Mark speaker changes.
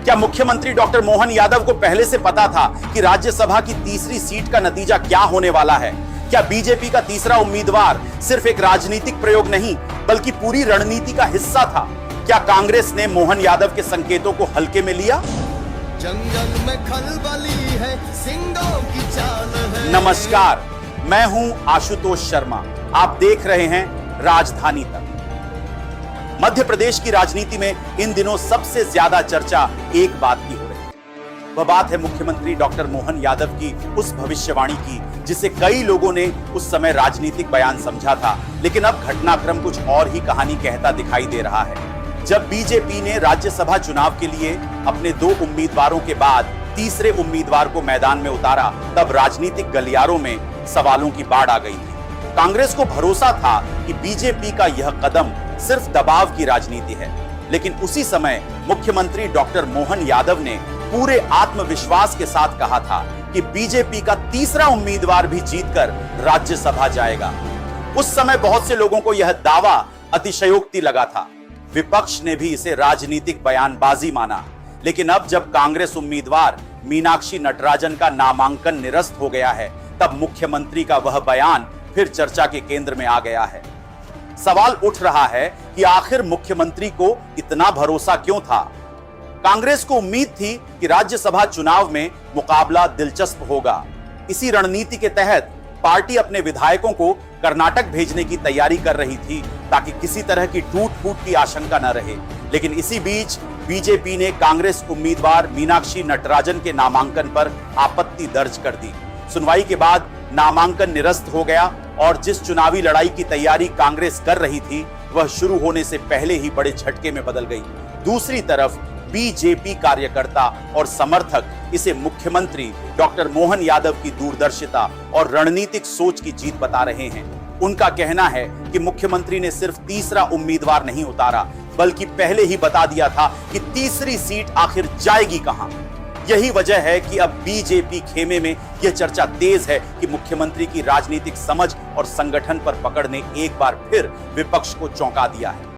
Speaker 1: क्या मुख्यमंत्री डॉक्टर मोहन यादव को पहले से पता था कि राज्यसभा की तीसरी सीट का नतीजा क्या होने वाला है? क्या बीजेपी का तीसरा उम्मीदवार सिर्फ एक राजनीतिक प्रयोग नहीं बल्कि पूरी रणनीति का हिस्सा था? क्या कांग्रेस ने मोहन यादव के संकेतों को हल्के में लिया?
Speaker 2: जंगल में खलबली है, सिंगों की चाल है।
Speaker 1: नमस्कार, मैं हूं आशुतोष शर्मा। आप देख रहे हैं राजधानी तक। मध्य प्रदेश की राजनीति में इन दिनों सबसे ज्यादा चर्चा एक बात की हो रही है। वह बात है मुख्यमंत्री डॉक्टर मोहन यादव की उस भविष्यवाणी की जिसे कई लोगों ने उस समय राजनीतिक बयान समझा था, लेकिन अब घटनाक्रम कुछ और ही कहानी कहता दिखाई दे रहा है। जब बीजेपी ने राज्यसभा चुनाव के लिए अपने 2 उम्मीदवारों के बाद तीसरे उम्मीदवार को मैदान में उतारा, तब राजनीतिक गलियारों में सवालों की बाढ़ आ गई थी। कांग्रेस को भरोसा था कि बीजेपी का यह कदम सिर्फ दबाव की राजनीति है, लेकिन उसी समय मुख्यमंत्री डॉक्टर मोहन यादव ने पूरे आत्मविश्वास के साथ कहा था कि बीजेपी का तीसरा उम्मीदवार भी जीतकर राज्यसभा जाएगा। उस समय बहुत से लोगों को यह दावा अतिशयोक्ति लगा था। विपक्ष ने भी इसे राजनीतिक बयानबाजी माना, लेकिन अब जब कांग्रेस उम्मीदवार मीनाक्षी नटराजन का नामांकन निरस्त हो गया है, तब मुख्यमंत्री का वह बयान फिर चर्चा के केंद्र में आ गया है। सवाल उठ रहा है कि आखिर मुख्यमंत्री को इतना भरोसा क्यों था? कांग्रेस को उम्मीद थी कि राज्यसभा चुनाव में मुकाबला दिलचस्प होगा। इसी रणनीति के तहत पार्टी अपने विधायकों को कर्नाटक भेजने की तैयारी कर रही थी ताकि किसी तरह की टूट-फूट की आशंका न रहे। लेकिन इसी बीच बीजेपी ने कांग्रेस उम्मीदवार मीनाक्षी नटराजन के नामांकन पर आपत्ति दर्ज कर दी। सुनवाई के बाद नामांकन निरस्त हो गया और जिस चुनावी लड़ाई की तैयारी कांग्रेस कर रही थी, वह शुरू होने से पहले ही बड़े झटके में बदल गई। दूसरी तरफ बीजेपी कार्यकर्ता और समर्थक इसे मुख्यमंत्री डॉक्टर मोहन यादव की दूरदर्शिता और रणनीतिक सोच की जीत बता रहे हैं। उनका कहना है कि मुख्यमंत्री ने सिर्फ तीसरा उम्मीदवार नहीं उतारा, बल्कि पहले ही बता दिया था कि तीसरी सीट आखिर जाएगी कहां। यही वजह है कि अब बीजेपी खेमे में यह चर्चा तेज है कि मुख्यमंत्री की राजनीतिक समझ और संगठन पर पकड़ ने एक बार फिर विपक्ष को चौंका दिया है।